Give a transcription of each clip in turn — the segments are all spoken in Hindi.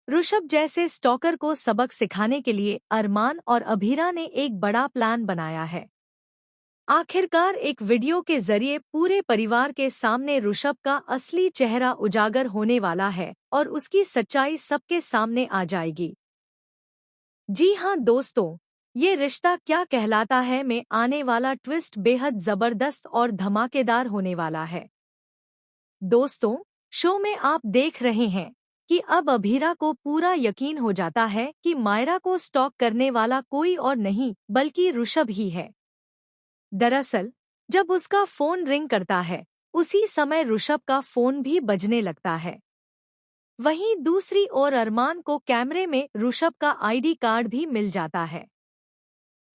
ऋषभ जैसे स्टॉकर को सबक सिखाने के लिए अरमान और अभीरा ने एक बड़ा प्लान बनाया है। आखिरकार एक वीडियो के जरिए पूरे परिवार के सामने ऋषभ का असली चेहरा उजागर होने वाला है और उसकी सच्चाई सबके सामने आ जाएगी। जी हाँ दोस्तों, ये रिश्ता क्या कहलाता है में आने वाला ट्विस्ट बेहद जबरदस्त और धमाकेदार होने वाला है। दोस्तों, शो में आप देख रहे हैं कि अब अभीरा को पूरा यकीन हो जाता है कि मायरा को स्टॉक करने वाला कोई और नहीं बल्कि ऋषभ ही है। दरअसल जब उसका फोन रिंग करता है उसी समय ऋषभ का फोन भी बजने लगता है। वहीं दूसरी ओर अरमान को कैमरे में ऋषभ का आईडी कार्ड भी मिल जाता है।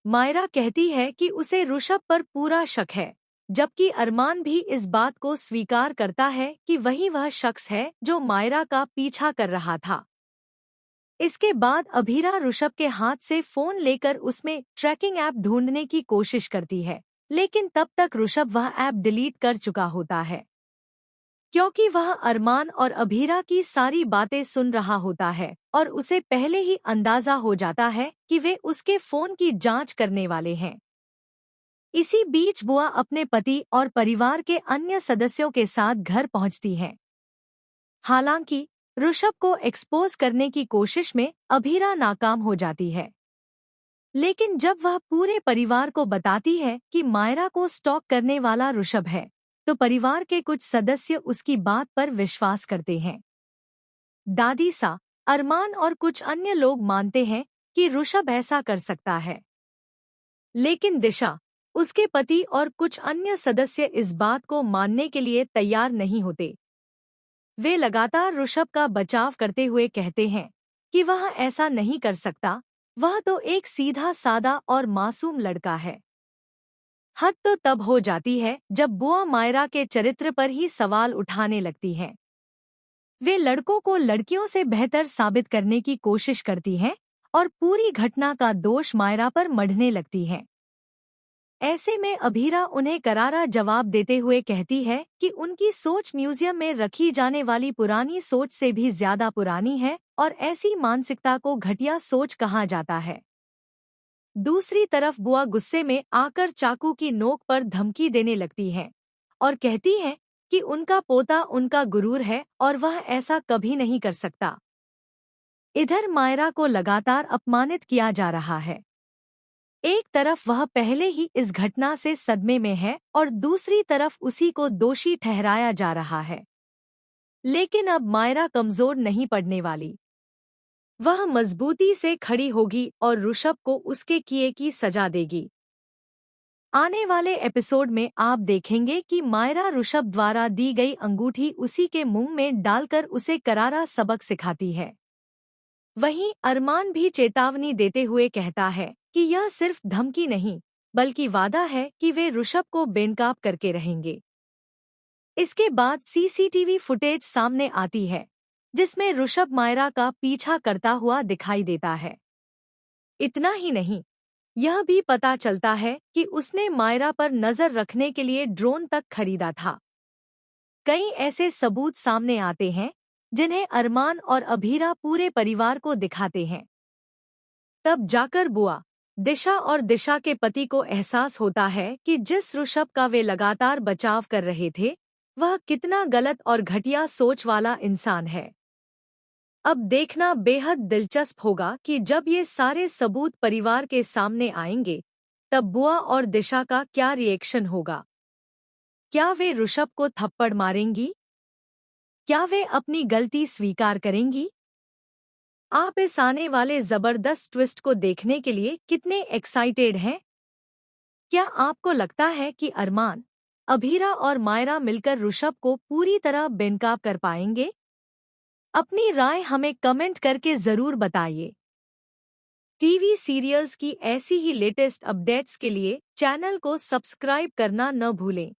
मायरा कहती है कि उसे ऋषभ पर पूरा शक है, जबकि अरमान भी इस बात को स्वीकार करता है कि वही वह शख्स है जो मायरा का पीछा कर रहा था। इसके बाद अभीरा ऋषभ के हाथ से फोन लेकर उसमें ट्रैकिंग ऐप ढूंढने की कोशिश करती है, लेकिन तब तक ऋषभ वह ऐप डिलीट कर चुका होता है, क्योंकि वह अरमान और अभीरा की सारी बातें सुन रहा होता है और उसे पहले ही अंदाजा हो जाता है कि वे उसके फोन की जांच करने वाले हैं। इसी बीच बुआ अपने पति और परिवार के अन्य सदस्यों के साथ घर पहुंचती हैं। हालांकि ऋषभ को एक्सपोज करने की कोशिश में अभीरा नाकाम हो जाती है, लेकिन जब वह पूरे परिवार को बताती है कि मायरा को स्टॉक करने वाला ऋषभ है, तो परिवार के कुछ सदस्य उसकी बात पर विश्वास करते हैं। दादी सा, अरमान और कुछ अन्य लोग मानते हैं कि ऋषभ ऐसा कर सकता है, लेकिन दिशा, उसके पति और कुछ अन्य सदस्य इस बात को मानने के लिए तैयार नहीं होते। वे लगातार ऋषभ का बचाव करते हुए कहते हैं कि वह ऐसा नहीं कर सकता, वह तो एक सीधा सादा और मासूम लड़का है। हद तो तब हो जाती है जब बुआ मायरा के चरित्र पर ही सवाल उठाने लगती हैं। वे लड़कों को लड़कियों से बेहतर साबित करने की कोशिश करती हैं और पूरी घटना का दोष मायरा पर मढ़ने लगती हैं। ऐसे में अभीरा उन्हें करारा जवाब देते हुए कहती है कि उनकी सोच म्यूजियम में रखी जाने वाली पुरानी सोच से भी ज्यादा पुरानी है और ऐसी मानसिकता को घटिया सोच कहा जाता है। दूसरी तरफ बुआ गुस्से में आकर चाकू की नोक पर धमकी देने लगती हैं और कहती हैं कि उनका पोता उनका गुरूर है और वह ऐसा कभी नहीं कर सकता। इधर मायरा को लगातार अपमानित किया जा रहा है। एक तरफ वह पहले ही इस घटना से सदमे में है और दूसरी तरफ उसी को दोषी ठहराया जा रहा है। लेकिन अब मायरा कमजोर नहीं पड़ने वाली। वह मजबूती से खड़ी होगी और ऋषभ को उसके किए की सजा देगी। आने वाले एपिसोड में आप देखेंगे कि मायरा ऋषभ द्वारा दी गई अंगूठी उसी के मुंह में डालकर उसे करारा सबक सिखाती है। वहीं अरमान भी चेतावनी देते हुए कहता है कि यह सिर्फ धमकी नहीं बल्कि वादा है कि वे ऋषभ को बेनकाब करके रहेंगे। इसके बाद सीसीटीवी फुटेज सामने आती है जिसमें ऋषभ मायरा का पीछा करता हुआ दिखाई देता है। इतना ही नहीं, यह भी पता चलता है कि उसने मायरा पर नजर रखने के लिए ड्रोन तक खरीदा था। कई ऐसे सबूत सामने आते हैं जिन्हें अरमान और अभीरा पूरे परिवार को दिखाते हैं। तब जाकर बुआ, दिशा और दिशा के पति को एहसास होता है कि जिस ऋषभ का वे लगातार बचाव कर रहे थे, वह कितना गलत और घटिया सोच वाला इंसान है। अब देखना बेहद दिलचस्प होगा कि जब ये सारे सबूत परिवार के सामने आएंगे, तब बुआ और दिशा का क्या रिएक्शन होगा। क्या वे ऋषभ को थप्पड़ मारेंगी? क्या वे अपनी गलती स्वीकार करेंगी? आप इस आने वाले जबरदस्त ट्विस्ट को देखने के लिए कितने एक्साइटेड हैं? क्या आपको लगता है कि अरमान, अभीरा और मायरा मिलकर ऋषभ को पूरी तरह बेनकाब कर पाएंगे? अपनी राय हमें कमेंट करके जरूर बताइए। टीवी सीरियल्स की ऐसी ही लेटेस्ट अपडेट्स के लिए चैनल को सब्सक्राइब करना न भूलें।